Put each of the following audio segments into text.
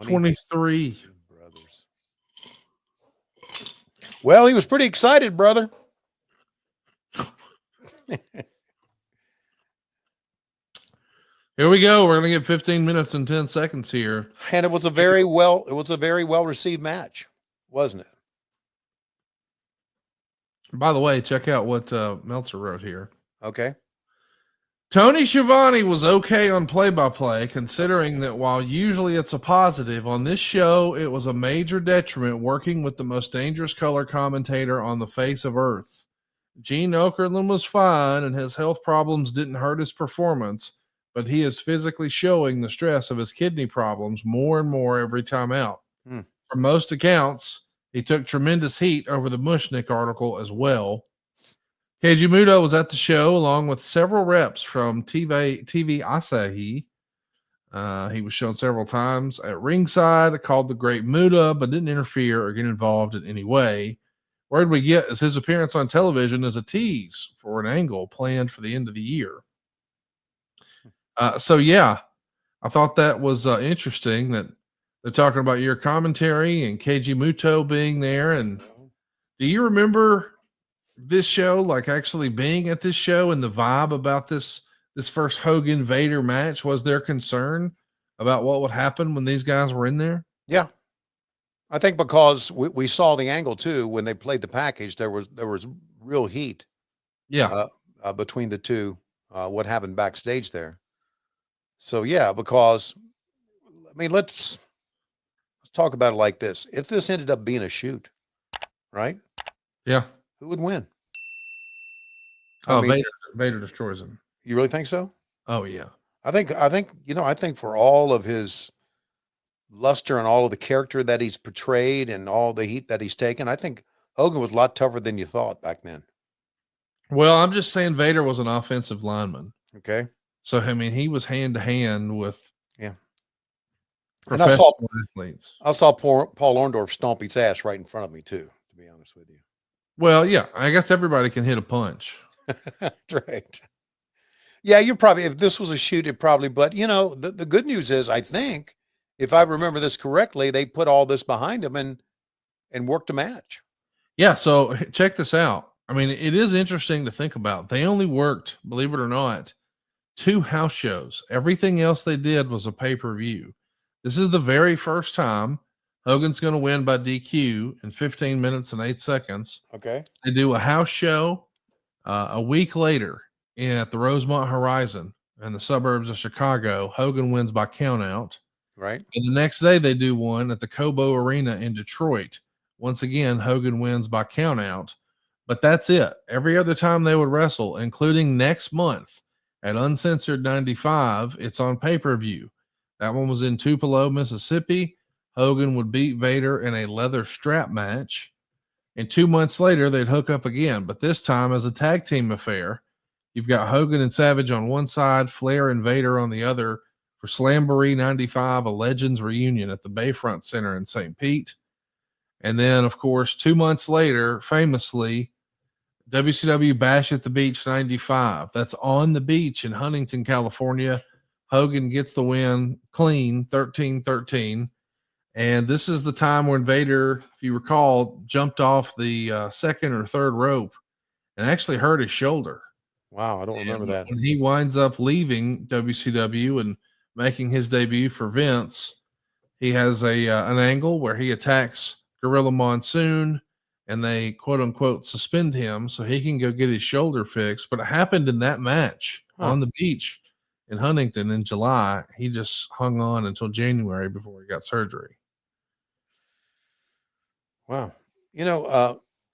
23. Brothers. Well, he was pretty excited, brother. Here we go. We're going to get 15 minutes and 10 seconds here. And it was a very well received match, wasn't it? By the way, check out what Meltzer wrote here. Okay. Tony Schiavone was okay on play-by-play, considering that while usually it's a positive, on this show it was a major detriment working with the most dangerous color commentator on the face of Earth. Gene Okerlund was fine, and his health problems didn't hurt his performance, but he is physically showing the stress of his kidney problems more and more every time out. From most accounts, he took tremendous heat over the Mushnick article as well. Keiji Muto was at the show along with several reps from TV Asahi. He was shown several times at ringside, called the Great Muta, but didn't interfere or get involved in any way. Word we get is his appearance on television is a tease for an angle planned for the end of the year. So yeah, I thought that was interesting that they're talking about your commentary and Keiji Muto being there. And do you remember this show, like actually being at this show and the vibe about this first Hogan Vader match? Was there concern about what would happen when these guys were in there? Yeah. I think because we saw the angle too, when they played the package, there was real heat. Yeah. Between the two, what happened backstage there. So yeah, because I mean, let's talk about it like this. If this ended up being a shoot, right? Yeah. Who would win? I mean, Vader destroys him. You really think so? Oh yeah. I think for all of his luster and all of the character that he's portrayed and all the heat that he's taken, I think Hogan was a lot tougher than you thought back then. Well, I'm just saying Vader was an offensive lineman. Okay. So I mean, he was hand to hand with professional athletes. I saw Paul Orndorff stomp his ass right in front of me too, to be honest with you. Well, yeah, I guess everybody can hit a punch. Right. Yeah, you're probably, if this was a shoot, it probably, but the good news is, I think, if I remember this correctly, they put all this behind them and worked a match. Yeah, so check this out. I mean, it is interesting to think about. They only worked, believe it or not, 2 house shows. Everything else they did was a pay-per-view. This is the very first time Hogan's going to win by DQ in 15 minutes and 8 seconds. Okay. They do a house show a week later at the Rosemont Horizon in the suburbs of Chicago. Hogan wins by countout. Right. And the next day they do one at the Cobo Arena in Detroit. Once again, Hogan wins by countout. But that's it. Every other time they would wrestle, including next month at Uncensored 95, it's on pay-per-view. That one was in Tupelo, Mississippi. Hogan would beat Vader in a leather strap match. And 2 months later, they'd hook up again, but this time as a tag team affair. You've got Hogan and Savage on one side, Flair and Vader on the other for Slamboree 95, a Legends reunion at the Bayfront Center in St. Pete. And then, of course, 2 months later, famously, WCW Bash at the Beach 95. That's on the beach in Huntington, California. Hogan gets the win clean, 13-13. And this is the time when Vader, if you recall, jumped off the second or third rope and actually hurt his shoulder. Wow, I don't remember that. When he winds up leaving WCW and making his debut for Vince, he has an angle where he attacks Gorilla Monsoon, and they quote unquote suspend him so he can go get his shoulder fixed. But it happened in that match on the beach in Huntington in July. He just hung on until January before he got surgery. Wow.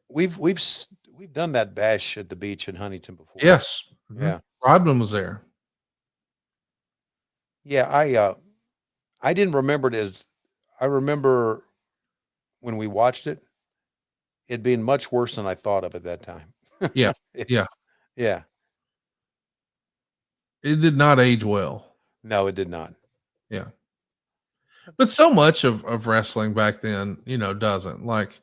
We've done that bash at the beach in Huntington before. Yes. Yeah. Rodman was there. Yeah, I didn't remember it as, I remember when we watched it, it being much worse than I thought of at that time. Yeah. Yeah. It did not age well. No, it did not. Yeah. But so much of wrestling back then, doesn't. Like,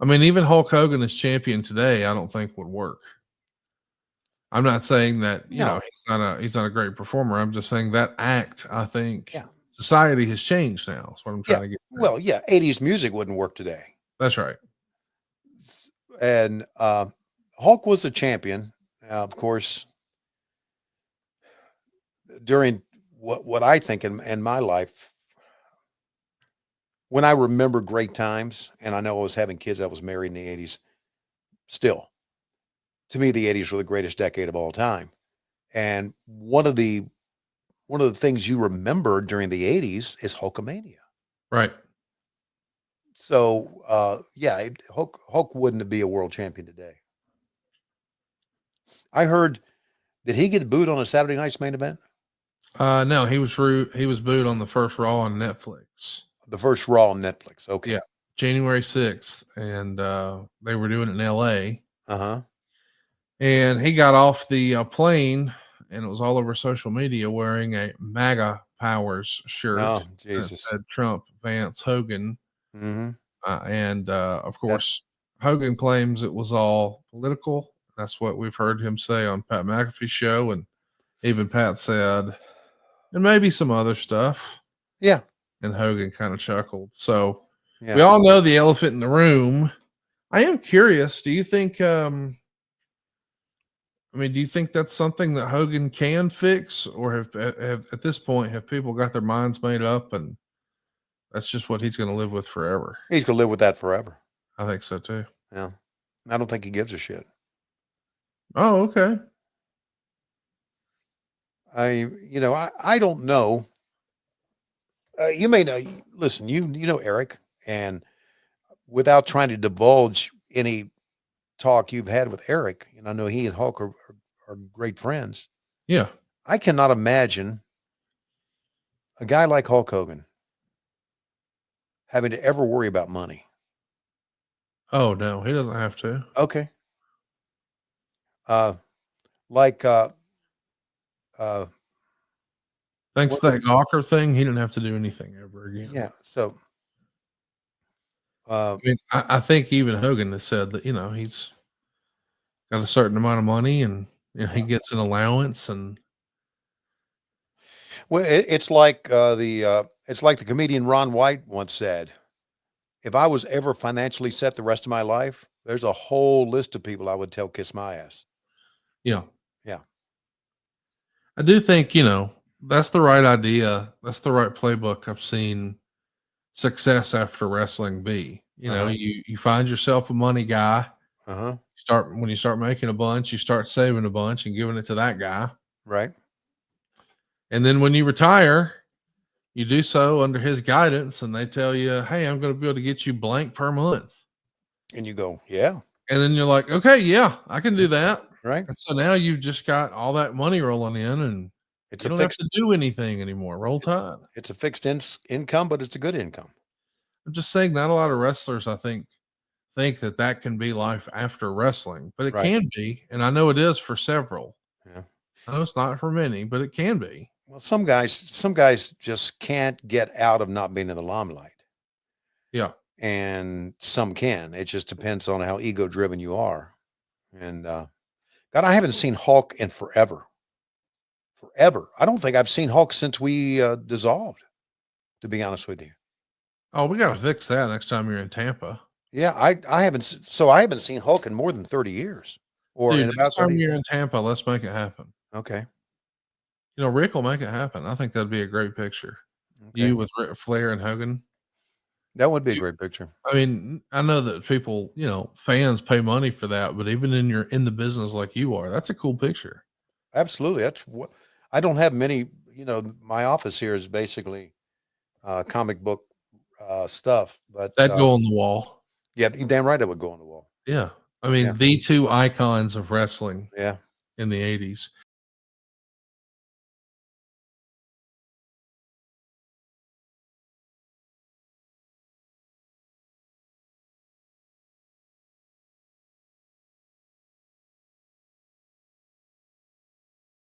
I mean, even Hulk Hogan as champion today, I don't think would work. I'm not saying that, he's not a great performer. I'm just saying that act, I think, society has changed now. That's what I'm Yeah. trying to get at. Well, yeah, 80s music wouldn't work today. That's right. And Hulk was a champion. Of course, during what I think in my life, when I remember great times, and I know I was having kids, I was married in the 80s. Still, to me, the 80s were the greatest decade of all time. And one of the things you remember during the 80s is Hulkamania. Right. So yeah, Hulk wouldn't be a world champion today. I heard, did he get booed on a Saturday night's main event? No, he was booed on the first Raw on Netflix. The first Raw on Netflix. Okay. Yeah, January 6th, and they were doing it in LA. Uh-huh. And he got off the plane, and it was all over social media wearing a MAGA Powers shirt. Oh, That Jesus. said Trump, Vance, Hogan. Mm-hmm. And of course, Hogan claims it was all political. That's what we've heard him say on Pat McAfee's show. And even Pat said, and maybe some other stuff. Yeah. And Hogan kind of chuckled. So Yeah. we all know the elephant in the room. I am curious. Do you think, do you think that's something that Hogan can fix, or have at this point, have people got their minds made up and that's just what he's going to live with forever? He's going to live with that forever. I think so too. Yeah. I don't think he gives a shit. Oh, okay. I don't know. You may know, listen, you know Eric, and without trying to divulge any talk you've had with Eric, and I know he and Hulk are great friends. Yeah. I cannot imagine a guy like Hulk Hogan having to ever worry about money. Oh no, he doesn't have to. Okay. Like Thanks to that Gawker thing, he didn't have to do anything ever again. yeah. So I think even Hogan has said that, he's got a certain amount of money and he gets an allowance. And well, it's like the comedian Ron White once said, if I was ever financially set the rest of my life, there's a whole list of people I would tell kiss my ass. yeah. Yeah. I do think, that's the right idea. That's the right playbook. I've seen success after wrestling be. You find yourself a money guy. Uh-huh. When you start making a bunch, you start saving a bunch and giving it to that guy. Right. And then when you retire, you do so under his guidance, and they tell you, hey, I'm going to be able to get you blank per month. And you go, yeah. And then you're like, okay, yeah, I can do that. Right. And so now you've just got all that money rolling in, and you don't have to do anything anymore. Roll Tide. It's a fixed income, but it's a good income. I'm just saying, not a lot of wrestlers, I think that can be life after wrestling, but it can be. And I know it is for several. Yeah. I know it's not for many, but it can be. Well, some guys just can't get out of not being in the limelight. Yeah. And some can. It just depends on how ego driven you are. And God, I haven't seen Hulk in forever. Forever. I don't think I've seen Hulk since we dissolved, to be honest with you. Oh, we got to fix that next time you're in Tampa. Yeah, I haven't seen Hulk in more than 30 years. Or Dude, in about next time 30 you're in Tampa, let's make it happen. Okay. Rick will make it happen. I think that'd be a great picture. Okay. You with Ric Flair and Hogan. That would be a great picture. I mean, I know that people, fans pay money for that, but even in the business like you are, that's a cool picture. Absolutely. That's what I don't have many, my office here is basically comic book stuff, but That'd go on the wall. Yeah, you're damn right it would go on the wall. Yeah. I mean, the two icons of wrestling in the 80s.